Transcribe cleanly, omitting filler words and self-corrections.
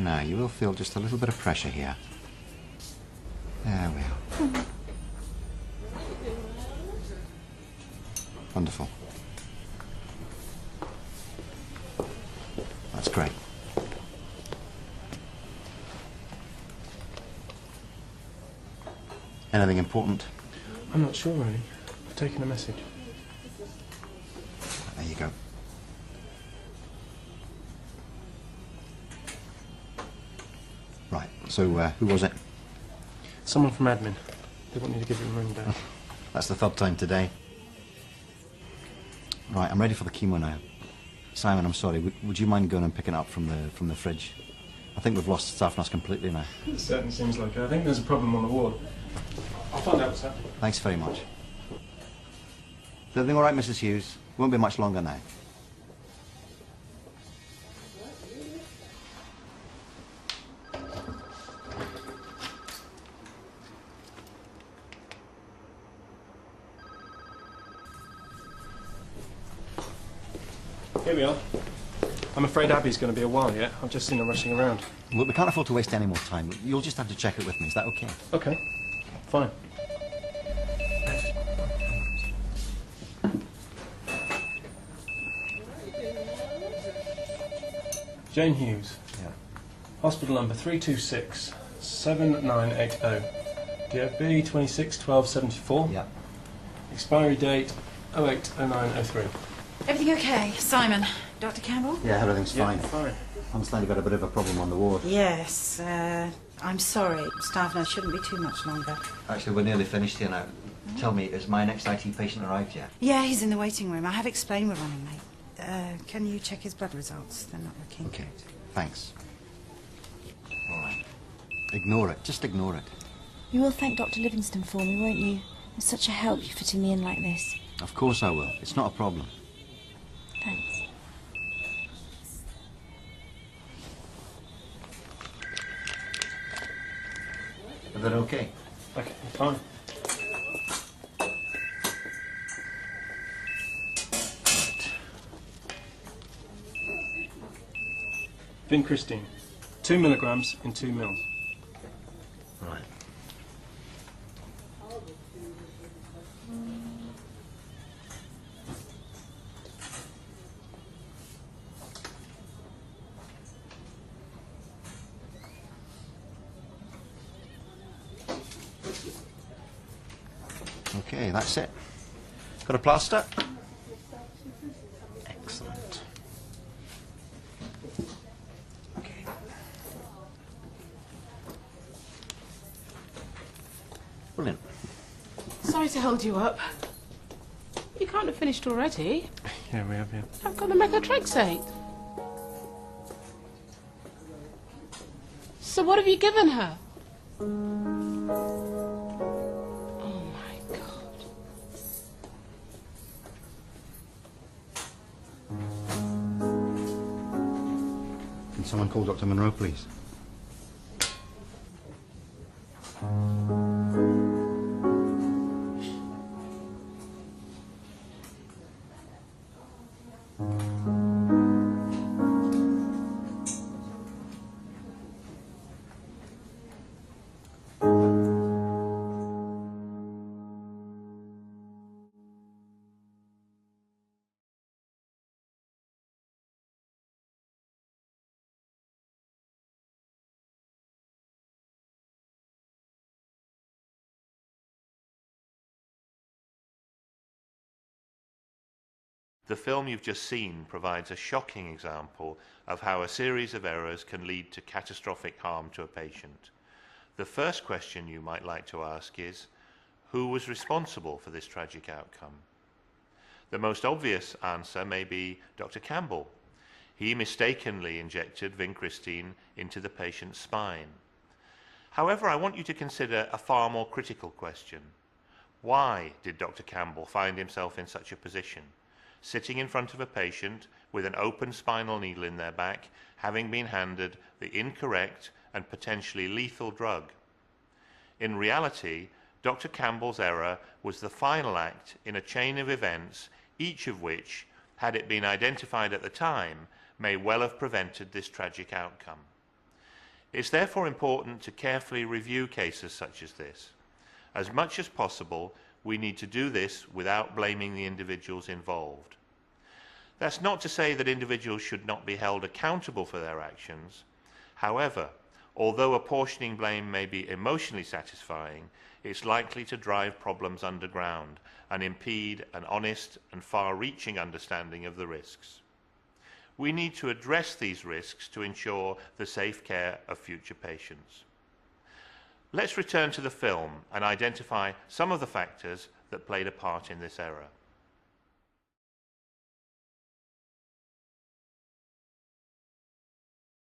Now, you will feel just a little bit of pressure here. There we are. Wonderful. That's great. Anything important? I'm not sure, really. I've taken a message. There you go. Right, so who was it? Someone from admin. They want you to give him a ring back. That's the third time today. Right, I'm ready for the chemo now. Simon, I'm sorry, would you mind going and picking it up from the fridge? I think we've lost staff nurse completely now. It certainly seems like it. I think there's a problem on the ward. I'll find out what's happening. Thanks very much. Is everything all right, Mrs. Hughes? Won't be much longer now. Here we are. I'm afraid Abby's going to be a while yet. I've just seen her rushing around. Look, we can't afford to waste any more time. You'll just have to check it with me. Is that okay? Okay. Fine. Jane Hughes. Yeah. Hospital number 326-7980. DOB 261274. Yeah. Expiry date 080903. Everything okay, Simon? Dr. Campbell? Yeah, everything's fine. Yeah, fine. I understand you've got a bit of a problem on the ward. Yes, I'm sorry. Staff nurse shouldn't be too much longer. Actually, we're nearly finished here now. Tell me, has my next IT patient arrived yet? Yeah, he's in the waiting room. I have explained we're running late. Can you check his blood results? They're not looking Okay, good. thanks. All right. Ignore it. Just ignore it. You will thank Dr. Livingston for me, won't you? It's such a help you fitting me in like this. Of course I will. It's not a problem. Thanks. Is that okay? Okay, fine. Vinkristīna. 2 milligrams in 2 mils. Right. Okay, that's it. Got a plaster? Excellent. Okay. Brilliant. Sorry to hold you up. You can't have finished already. Yeah, we have, yeah. I've got the methotrexate. So what have you given her? Oh my God. Can someone call Dr. Monroe, please? The film you've just seen provides a shocking example of how a series of errors can lead to catastrophic harm to a patient. The first question you might like to ask is, who was responsible for this tragic outcome? The most obvious answer may be Dr. Campbell. He mistakenly injected Vinkristīna into the patient's spine. However, I want you to consider a far more critical question. Why did Dr. Campbell find himself in such a position, sitting in front of a patient with an open spinal needle in their back, having been handed the incorrect and potentially lethal drug? In reality, Dr. Campbell's error was the final act in a chain of events, each of which, had it been identified at the time, may well have prevented this tragic outcome. It's therefore important to carefully review cases such as this. As much as possible, we need to do this without blaming the individuals involved. That's not to say that individuals should not be held accountable for their actions. However, although apportioning blame may be emotionally satisfying, it's likely to drive problems underground and impede an honest and far-reaching understanding of the risks. We need to address these risks to ensure the safe care of future patients. Let's return to the film and identify some of the factors that played a part in this error.